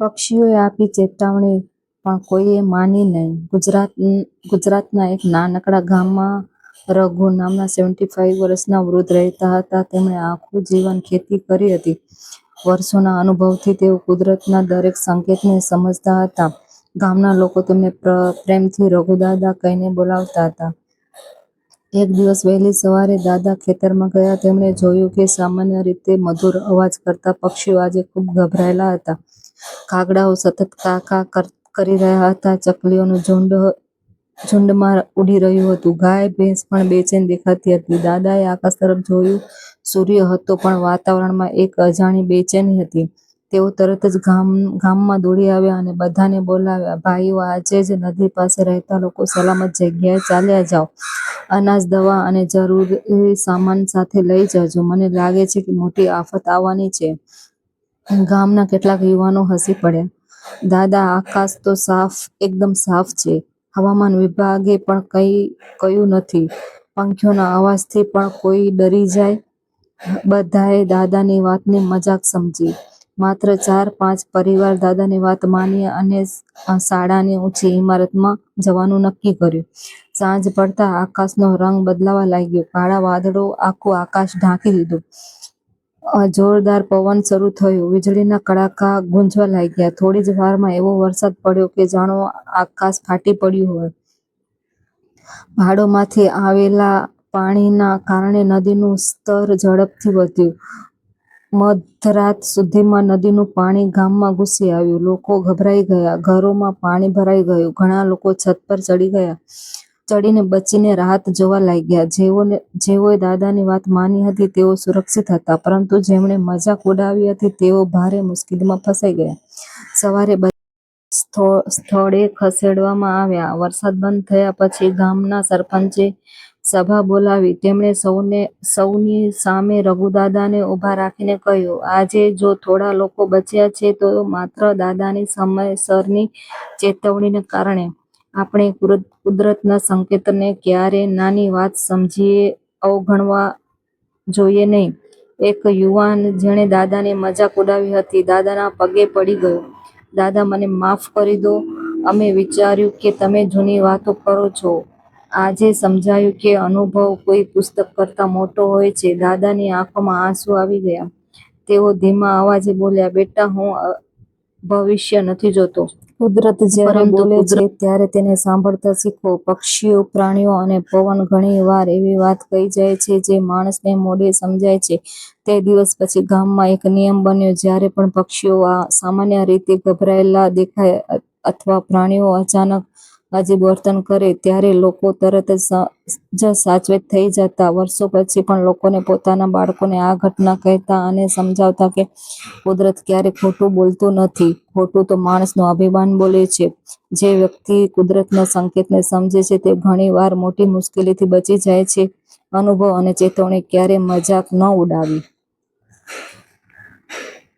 પક્ષીઓએ આપી ચેતવણી પણ કોઈએ માની નહીં. ગુજરાતના એક નાનકડા ગામમાં રઘુ નામના 75 વર્ષના વૃદ્ધ રહેતા હતા. તેમણે આખું જીવન ખેતી કરી હતી. વર્ષોના અનુભવથી તેઓ કુદરતના દરેક સંકેતને સમજતા હતા. ગામના લોકો તેમને પ્રેમથી રઘુદાદા કહીને બોલાવતા હતા. એક દિવસ વહેલી સવારે દાદા ખેતરમાં ગયા. તેમણે જોયું કે સામાન્ય રીતે મધુર અવાજ કરતા પક્ષીઓ આજે ખૂબ ગભરાયેલા હતા. કાગડાઓ સતત કા કા કરી રહ્યા હતા. ચકલીઓનું ઝુંડમાં ઉડી રહ્યું હતું. ગાય ભેંસ પણ બેચેન દેખાતી હતી. દાદાએ આકાશ તરફ જોયું. સૂર્ય હતો, પણ વાતાવરણમાં એક અજાણી બેચેની હતી. તેઓ તરત જ ગામમાં દોડી આવ્યા અને બધાને બોલાવ્યા. ભાઈઓ, આજે જ નદી પાસે રહેતા લોકો સલામત જગ્યાએ ચાલ્યા જાઓ. અનાજ, દવા અને જરૂરી સામાન સાથે લઈ જજો. મને લાગે છે કે મોટી આફત આવવાની છે. ગામના કેટલાક યુવાનો હસી પડ્યા. દાદા, આકાશ તો એકદમ સાફ છે. હવામાન વિભાગે પણ કંઈ કહ્યું નથી. પંખીઓના અવાજથી પણ કોઈ ડરી જાય? બધાએ દાદાની વાતને મજાક સમજી. માત્ર 4-5 પરિવાર દાદાની વાત માની અને શાળાની ઊંચી ઇમારતમાં જવાનું નક્કી કર્યું. સાંજ પડતા આકાશનો રંગ બદલાવા લાગ્યો. કાળા વાદળો આખું આકાશ ઢાંકી દીધું. જોરદાર પવન શરૂ થયો. વીજળીના કડાકા ગુંજવા લાગ્યા. થોડી જ વારમાં એવો વરસાદ પડ્યો કે જાણો આકાશ ફાટી પડ્યું હોય. પહાડોમાંથી આવેલા પાણીના કારણે નદીનું સ્તર ઝડપથી વધ્યું. મધરાત સુધીમાં નદીનું પાણી ગામમાં ઘૂસી આવ્યું. લોકો ગભરાઈ ગયા. ઘરોમાં પાણી ભરાઈ ગયું. ઘણા લોકો છત પર ચડીને બચીને રાહત જોવા લાગ્યા. જેઓએ દાદાની વાત માની હતી તેઓ સુરક્ષિત હતા, પરંતુ જેમણે મજાક ઉડાવી હતી તેઓ ભારે મુશ્કેલીમાં ફસાઈ ગયા. સવારે બધા સ્થળે ખસેડવામાં આવ્યા. વરસાદ બંધ થયા પછી ગામના સરપંચે સભા બોલાવી. તેમણે સૌની સામે રઘુદાદાને ઊભા રાખીને કહ્યું, આજે જો થોડા લોકો બચ્યા છે તો માત્ર દાદાની સમયસરની ચેતવણીને કારણે. આપણે કુદરતના સંકેતને ક્યારેય નાની વાત સમજીને અવગણવા જોઈએ નહીં. એક યુવાન, જેણે દાદાની મજાક ઉડાવી હતી, દાદાના પગે પડી ગયો. દાદા, મને માફ કરી દો. અમે વિચાર્યું કે તમે જૂની વાતો કરો છો. આજે સમજાયું કે અનુભવ કોઈ પુસ્તક કરતાં મોટો હોય છે. દાદાની આંખોમાં આંસુ આવી ગયા. તેઓ ધીમા અવાજે બોલ્યા, બેટા, હું ભવિષ્ય નથી જોતો. કુદરત જ્યારે બોલે છે ત્યારે તેને સાંભળતા શીખો. પક્ષીઓ, પ્રાણીઓ અને પવન ઘણી વાર એવી વાત કહી જાય છે જે માણસને મોઢે સમજાય છે. તે દિવસ પછી ગામમાં એક નિયમ બન્યો. જ્યારે પણ પક્ષીઓ સામાન્ય રીતે ગભરાયેલા દેખાય અથવા પ્રાણીઓ અચાનક અજીબ વર્તન કરે, ત્યારે લોકો તરત જ સાવચેત થઈ જતા. વર્ષો પછી પણ લોકોને પોતાના બાળકોને આ ઘટના કહેતા અને સમજાવતા કે કુદરત ક્યારેય ખોટું બોલતું નથી. ખોટું તો માણસનું અભિમાન બોલે છે. જે વ્યક્તિ કુદરતના સંકેતને સમજે છે તે ઘણી વાર મોટી મુશ્કેલીથી બચી જાય છે. અનુભવ અને ચેતવણી ક્યારેય મજાક ન ઉડાવી.